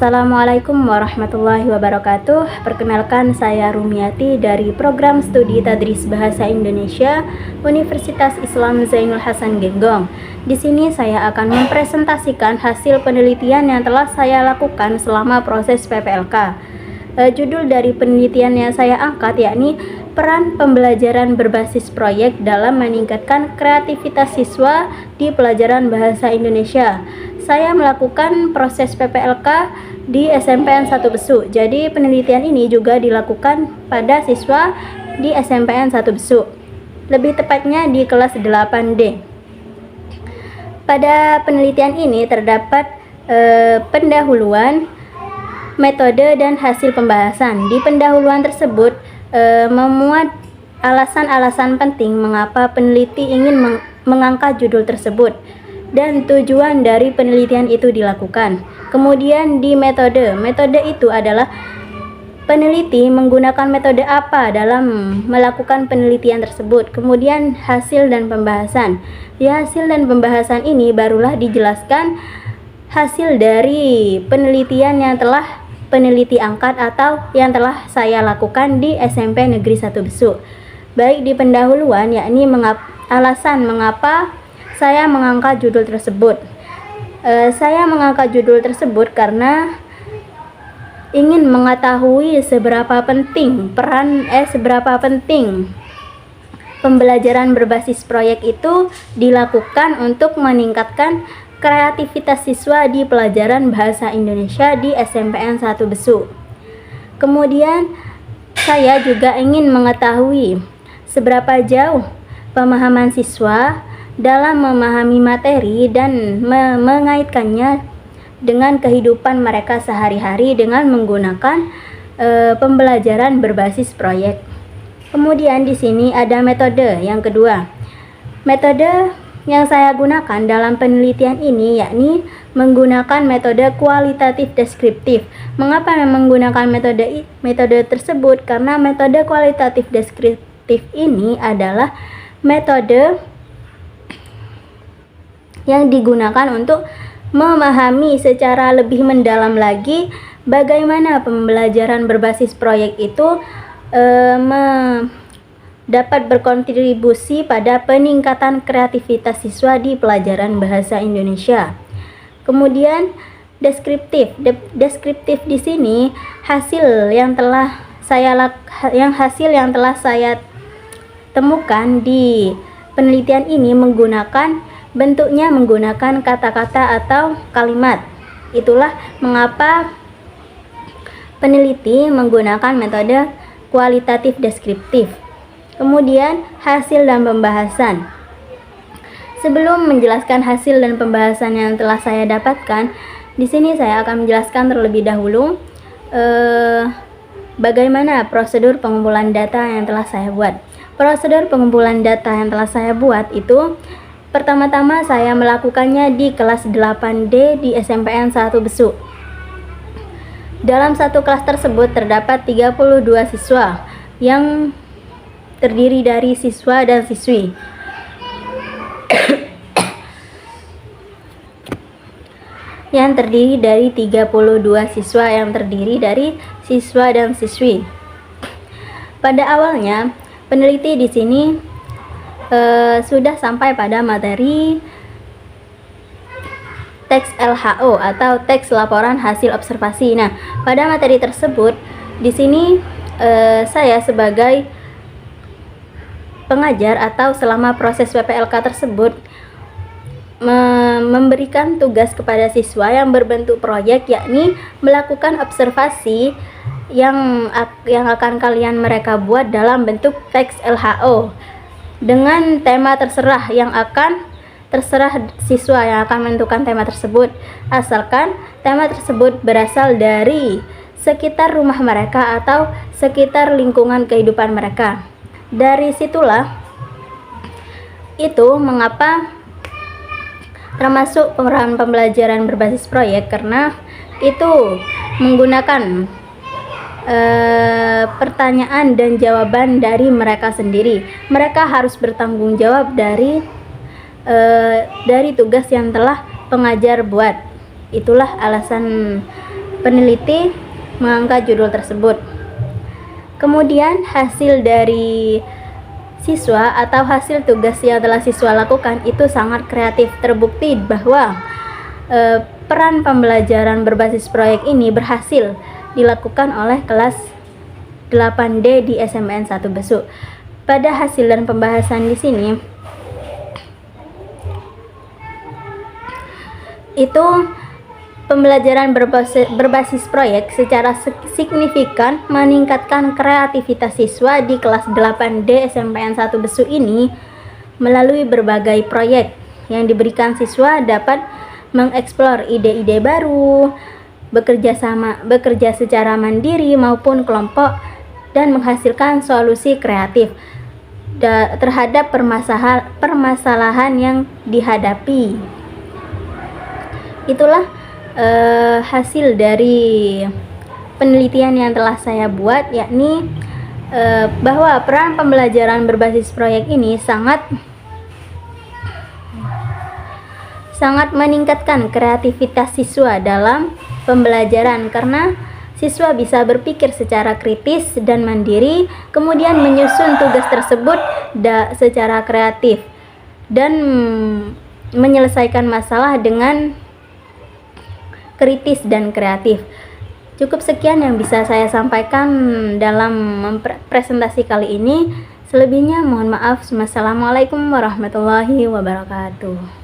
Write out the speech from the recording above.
Assalamualaikum warahmatullahi wabarakatuh. Perkenalkan, saya Rumiati dari Program Studi Tadris Bahasa Indonesia Universitas Islam Zainul Hasan Genggong. Di sini saya akan mempresentasikan hasil penelitian yang telah saya lakukan selama proses PPLK. Judul dari penelitian yang saya angkat yakni peran pembelajaran berbasis proyek dalam meningkatkan kreativitas siswa di pelajaran bahasa Indonesia. Saya melakukan proses PPLK di SMPN 1 Besuk. Jadi penelitian ini juga dilakukan pada siswa di SMPN 1 Besuk. Lebih tepatnya di kelas 8D. Pada penelitian ini terdapat pendahuluan, metode, dan hasil pembahasan. Di pendahuluan tersebut memuat alasan-alasan penting mengapa peneliti ingin mengangkat judul tersebut dan tujuan dari penelitian itu dilakukan. Kemudian di metode itu adalah peneliti menggunakan metode apa dalam melakukan penelitian tersebut. Kemudian hasil dan pembahasan. Di hasil dan pembahasan ini barulah dijelaskan hasil dari penelitian yang telah peneliti angkat atau yang telah saya lakukan di SMP Negeri 1 Besuk. Baik di pendahuluan yakni alasan mengapa saya mengangkat judul tersebut. Saya mengangkat judul tersebut karena ingin mengetahui seberapa penting pembelajaran berbasis proyek itu dilakukan untuk meningkatkan kreativitas siswa di pelajaran bahasa Indonesia di SMPN 1 Besuk. Kemudian saya juga ingin mengetahui seberapa jauh pemahaman siswa dalam memahami materi dan mengaitkannya dengan kehidupan mereka sehari-hari dengan menggunakan pembelajaran berbasis proyek. Kemudian di sini ada metode yang kedua. Metode yang saya gunakan dalam penelitian ini yakni menggunakan metode kualitatif deskriptif. Mengapa menggunakan metode tersebut? Karena metode kualitatif deskriptif ini adalah metode yang digunakan untuk memahami secara lebih mendalam lagi bagaimana pembelajaran berbasis proyek itu dapat berkontribusi pada peningkatan kreativitas siswa di pelajaran bahasa Indonesia. Kemudian deskriptif di sini hasil yang telah saya temukan di penelitian ini bentuknya menggunakan kata-kata atau kalimat. Itulah mengapa peneliti menggunakan metode kualitatif deskriptif. Kemudian hasil dan pembahasan. Sebelum menjelaskan hasil dan pembahasan yang telah saya dapatkan, di sini saya akan menjelaskan terlebih dahulu bagaimana prosedur pengumpulan data yang telah saya buat. Prosedur pengumpulan data yang telah saya buat itu pertama-tama saya melakukannya di kelas 8D di SMPN 1 Besuk. Dalam satu kelas tersebut terdapat 32 siswa yang terdiri dari siswa dan siswi. Yang terdiri dari 32 siswa yang terdiri dari siswa dan siswi. Pada awalnya, peneliti di sini sudah sampai pada materi teks LHO atau teks laporan hasil observasi. Nah, pada materi tersebut di sini saya sebagai pengajar atau selama proses PPLK tersebut memberikan tugas kepada siswa yang berbentuk proyek, yakni melakukan observasi yang akan mereka buat dalam bentuk teks LHO dengan tema terserah siswa yang akan menentukan tema tersebut, asalkan tema tersebut berasal dari sekitar rumah mereka atau sekitar lingkungan kehidupan mereka. Dari situlah itu mengapa termasuk peran pembelajaran berbasis proyek, karena itu menggunakan pertanyaan dan jawaban dari mereka sendiri. Mereka harus bertanggung jawab dari tugas yang telah pengajar buat. Itulah alasan peneliti mengangkat judul tersebut. Kemudian hasil dari siswa atau hasil tugas yang telah siswa lakukan itu sangat kreatif. Terbukti bahwa peran pembelajaran berbasis proyek ini berhasil dilakukan oleh kelas 8D di SMPN 1 Besuk. Pada hasil dan pembahasan di sini itu pembelajaran berbasis proyek secara signifikan meningkatkan kreativitas siswa di kelas 8D SMPN 1 Besuk ini. Melalui berbagai proyek yang diberikan, siswa dapat mengeksplor ide-ide baru, bekerja secara mandiri maupun kelompok, dan menghasilkan solusi kreatif terhadap permasalahan yang dihadapi. Itulah hasil dari penelitian yang telah saya buat, yakni bahwa peran pembelajaran berbasis proyek ini sangat meningkatkan kreativitas siswa dalam pembelajaran, karena siswa bisa berpikir secara kritis dan mandiri, kemudian menyusun tugas tersebut secara kreatif dan menyelesaikan masalah dengan kritis dan kreatif. Cukup sekian yang bisa saya sampaikan dalam presentasi kali ini. Selebihnya mohon maaf. Wassalamualaikum warahmatullahi wabarakatuh.